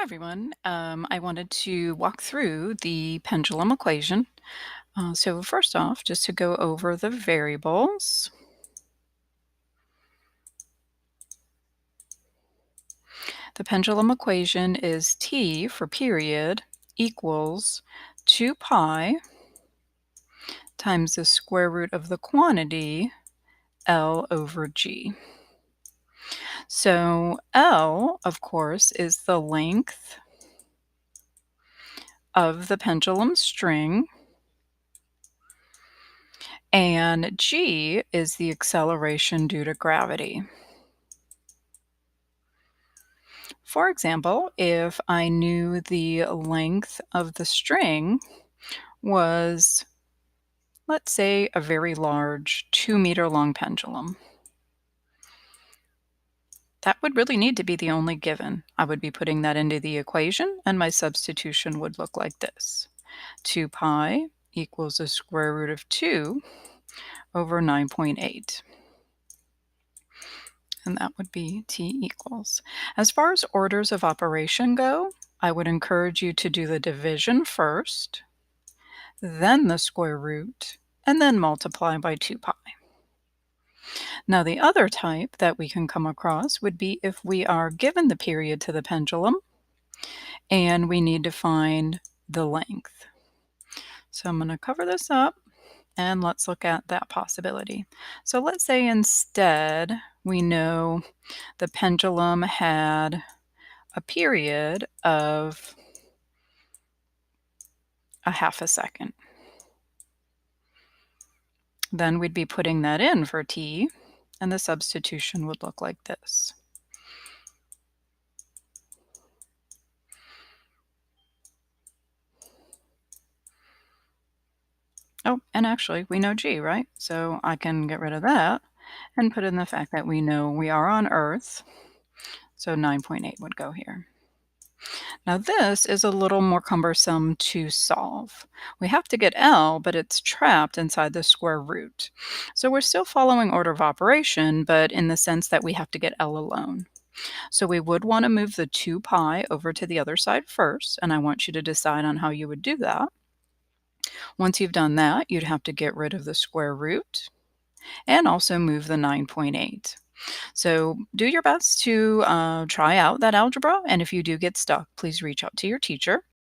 Hi, everyone. I wanted to walk through the pendulum equation. So first off, just to go over the variables, the pendulum equation is t for period equals 2 pi times the square root of the quantity L over G. So L, of course, is the length of the pendulum string, and G is the acceleration due to gravity. For example, if I knew the length of the string was, let's say, a very large 2-meter long pendulum, that would really need to be the only given. I would be putting that into the equation, and my substitution would look like this. 2 pi equals the square root of 2 over 9.8. And that would be t equals. As far as orders of operation go, I would encourage you to do the division first, then the square root, and then multiply by 2 pi. Now, the other type that we can come across would be if we are given the period to the pendulum and we need to find the length. So I'm going to cover this up and let's look at that possibility. So let's say instead we know the pendulum had a period of a half a second. Then we'd be putting that in for t, and the substitution would look like this. Oh, and actually, we know g, right? So I can get rid of that and put in the fact that we know we are on Earth, so 9.8 would go here. Now this is a little more cumbersome to solve. We have to get L, but it's trapped inside the square root. So we're still following order of operation, but in the sense that we have to get L alone. So we would want to move the 2 pi over to the other side first, and I want you to decide on how you would do that. Once you've done that, you'd have to get rid of the square root and also move the 9.8. So do your best to try out that algebra, and if you do get stuck, please reach out to your teacher.